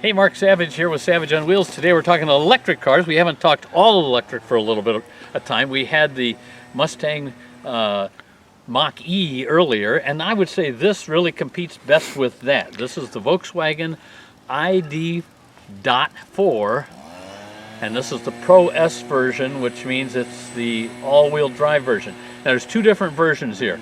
Hey, Mark Savage here with Savage on Wheels. Today we're talking electric cars. We haven't talked all electric for a little bit of time. We had the Mustang Mach-E earlier, and I would say this really competes best with that. This is the Volkswagen AWD Pro, and this is the Pro S version, which means it's the all-wheel drive version. Now there's two different versions here.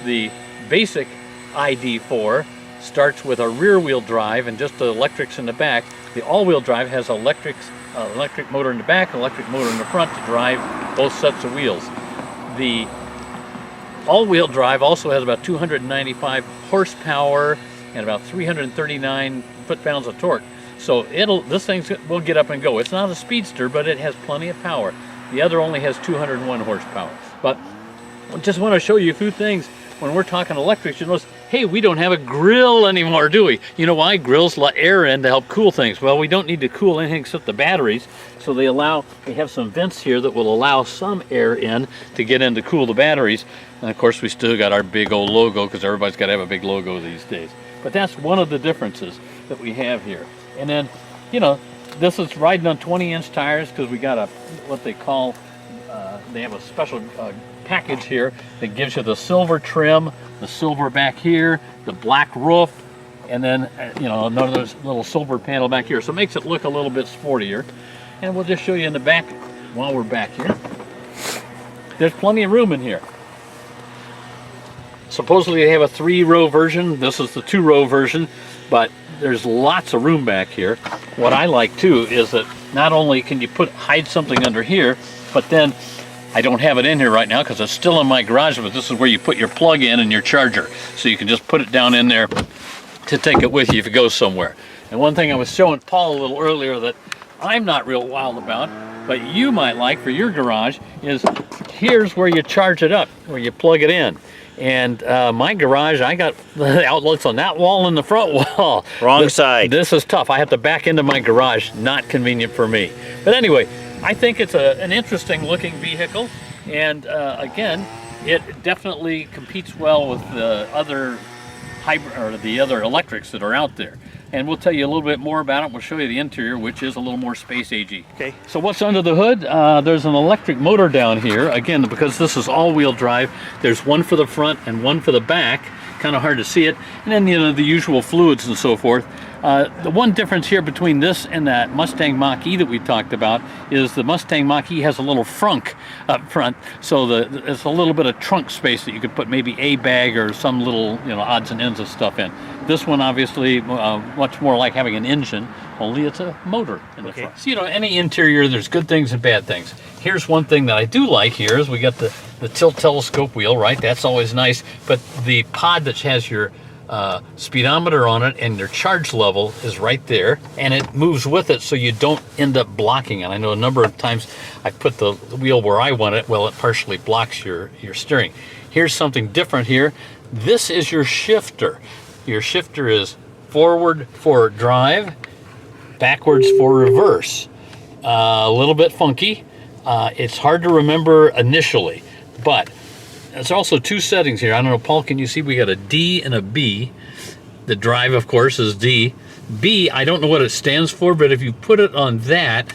The basic AWD Pro starts with a rear-wheel drive and just the electrics in the back. The all-wheel drive has electric motor in the back, electric motor in the front to drive both sets of wheels. The all-wheel drive also has about 295 horsepower and about 339 foot-pounds of torque. So this thing will get up and go. It's not a speedster, but it has plenty of power. The other only has 201 horsepower. But I just want to show you a few things. When we're talking electrics, you notice, hey, we don't have a grill anymore, do we? You know why? Grills let air in to help cool things. Well, we don't need to cool anything except the batteries. So they have some vents here that will allow some air in to get in to cool the batteries. And of course, we still got our big old logo because everybody's got to have a big logo these days. But that's one of the differences that we have here. And then, you know, this is riding on 20-inch tires because we got what they call, they have a special package here that gives you the silver trim, the silver back here, the black roof, and then you know, another little silver panel back here. So it makes it look a little bit sportier. And we'll just show you in the back while we're back here. There's plenty of room in here. Supposedly they have a 3-row version. This is the 2-row version, but there's lots of room back here. What I like too is that not only can you hide something under here, but then I don't have it in here right now because it's still in my garage, but this is where you put your plug in and your charger. So you can just put it down in there to take it with you if you go somewhere. And one thing I was showing Paul a little earlier that I'm not real wild about, but you might like for your garage, is here's where you charge it up, where you plug it in. And my garage, I got the outlets on that wall and the front wall. Wrong side. This is tough. I have to back into my garage. Not convenient for me. But anyway, I think it's an interesting looking vehicle, and again, it definitely competes well with the other hybrid or the other electrics that are out there. And we'll tell you a little bit more about it. We'll show you the interior, which is a little more space agey. Okay. So what's under the hood? There's an electric motor down here. Again, because this is all-wheel drive, there's one for the front and one for the back. Kind of hard to see it. And then, you know, the usual fluids and so forth. The one difference here between this and that Mustang Mach-E that we talked about is the Mustang Mach-E has a little frunk up front, so it's a little bit of trunk space that you could put maybe a bag or some little, you know, odds and ends of stuff in. This one obviously much more like having an engine, only it's a motor in the front. So, you know, any interior, there's good things and bad things. Here's one thing that I do like here is we got the tilt telescope wheel, right? That's always nice, but the pod that has your speedometer on it and your charge level is right there, and it moves with it so you don't end up blocking it. I know a number of times I put the wheel where I want it, well, it partially blocks your steering. Here's something different here. This is your shifter. Your shifter is forward for drive, backwards for reverse. A little bit funky. It's hard to remember initially, but there's also two settings here. I don't know, Paul, can you see we got a D and a B? The drive, of course, is D. B, I don't know what it stands for, but if you put it on that,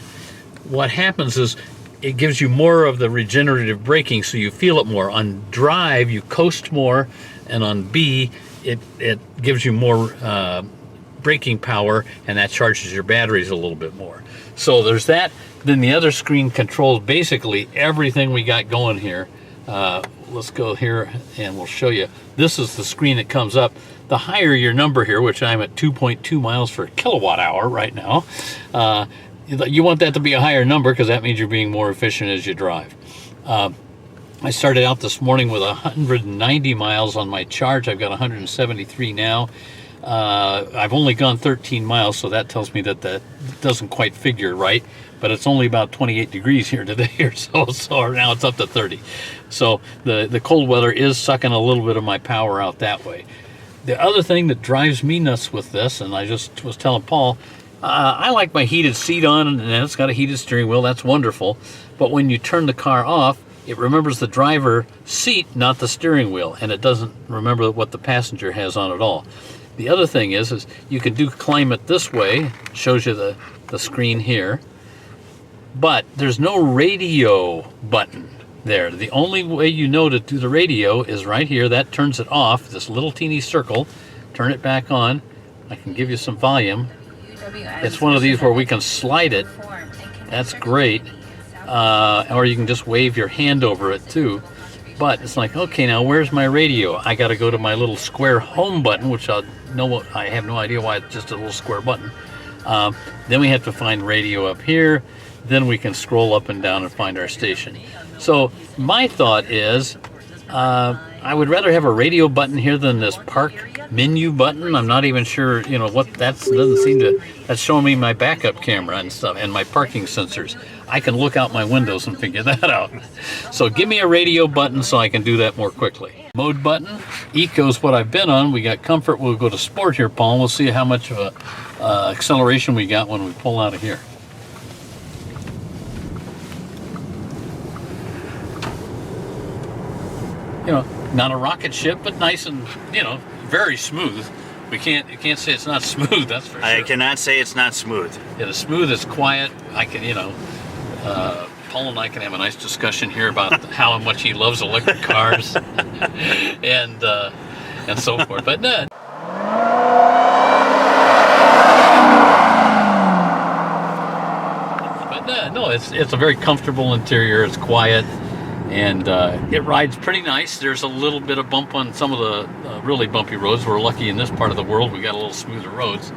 what happens is it gives you more of the regenerative braking, so you feel it more. On drive, you coast more, and on B, it gives you more braking power, and that charges your batteries a little bit more. So there's that. Then the other screen controls basically everything we got going here. Let's go here and we'll show you. This is the screen that comes up. The higher your number here, which I'm at 2.2 miles per kilowatt hour right now, you want that to be a higher number because that means you're being more efficient as you drive. I started out this morning with 190 miles on my charge. I've got 173 now. I've only gone 13 miles, so that tells me that that doesn't quite figure right, but it's only about 28 degrees here today or so now it's up to 30. So the cold weather is sucking a little bit of my power out that way. The other thing that drives me nuts with this, and I just was telling Paul, I like my heated seat on, and it's got a heated steering wheel. That's wonderful. But when you turn the car off, it remembers the driver seat, not the steering wheel, and it doesn't remember what the passenger has on at all. The other thing is you can do climate this way. Shows you the screen here. But there's no radio button there. The only way you know to do the radio is right here. That turns it off, this little teeny circle. Turn it back on. I can give you some volume. It's one of these where we can slide it. That's great. Or you can just wave your hand over it too. But it's like, okay, now where's my radio? I got to go to my little square home button, which I have no idea why it's just a little square button. Then we have to find radio up here. Then we can scroll up and down and find our station. So my thought is, I would rather have a radio button here than this park menu button. I'm not even sure, you know, what that's, doesn't seem to, that's showing me my backup camera and stuff and my parking sensors. I can look out my windows and figure that out. So give me a radio button so I can do that more quickly. Mode button, Eco's what I've been on. We got comfort, we'll go to sport here, Paul. We'll see how much of a acceleration we got when we pull out of here. You know, not a rocket ship, but nice and, you know, very smooth. You can't say it's not smooth, that's for sure. I cannot say it's not smooth. Yeah, it's smooth, it's quiet. I can, you know, Paul and I can have a nice discussion here about how much he loves electric cars and so forth. But no, it's a very comfortable interior. It's quiet. And it rides pretty nice. There's a little bit of bump on some of the really bumpy roads. We're lucky in this part of the world, we got a little smoother roads.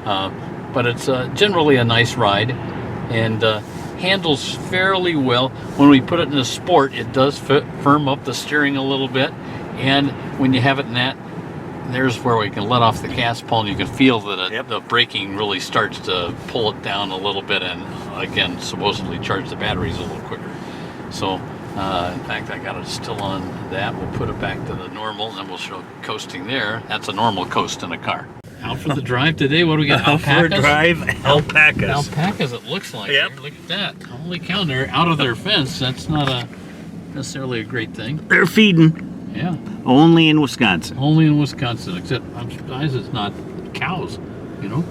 But it's generally a nice ride and handles fairly well. When we put it in the sport, it does firm up the steering a little bit. And when you have it in that, there's where we can let off the gas, Paul, and you can feel that the braking really starts to pull it down a little bit and, again, supposedly charge the batteries a little quicker. So, in fact, I got it still on that. We'll put it back to the normal, and then we'll show coasting there. That's a normal coast in a car. Out for the drive today, what do we got? Out for a drive, alpacas. Alpacas, it looks like. Yep. Here. Look at that. Holy cow, they're out of their fence. That's not necessarily a great thing. They're feeding. Yeah. Only in Wisconsin. Only in Wisconsin, except I'm surprised it's not cows, you know.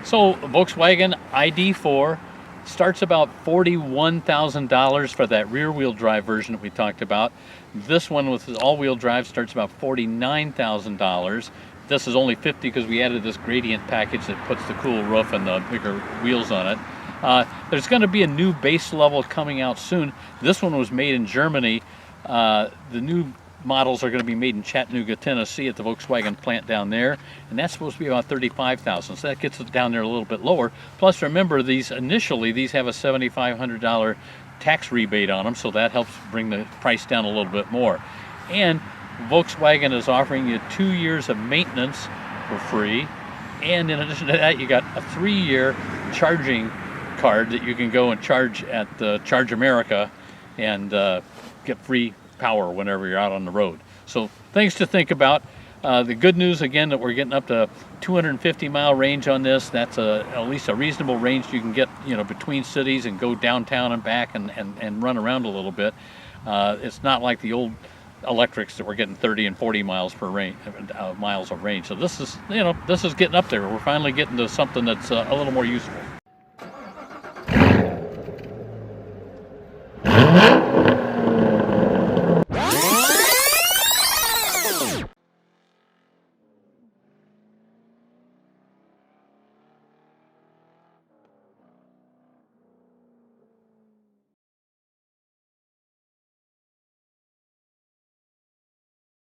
So, Volkswagen ID4 starts about $41,000 for that rear-wheel drive version that we talked about. This one with all-wheel drive starts about $49,000. This is only $50,000 because we added this gradient package that puts the cool roof and the bigger wheels on it. There's going to be a new base level coming out soon. This one was made in Germany. The new models are going to be made in Chattanooga, Tennessee at the Volkswagen plant down there, and that's supposed to be about $35,000, so that gets it down there a little bit lower. Plus, remember, these have a $7,500 tax rebate on them, so that helps bring the price down a little bit more. And Volkswagen is offering you 2 years of maintenance for free, and in addition to that, you got a 3-year charging card that you can go and charge at Charge America and get free power whenever you're out on the road. So things to think about. The good news again that we're getting up to 250-mile range on this. That's at least a reasonable range you can get, you know, between cities and go downtown and back and run around a little bit. It's not like the old electrics that we're getting 30 and 40 miles per range, miles of range. So this is, you know, this is getting up there. We're finally getting to something that's a little more useful.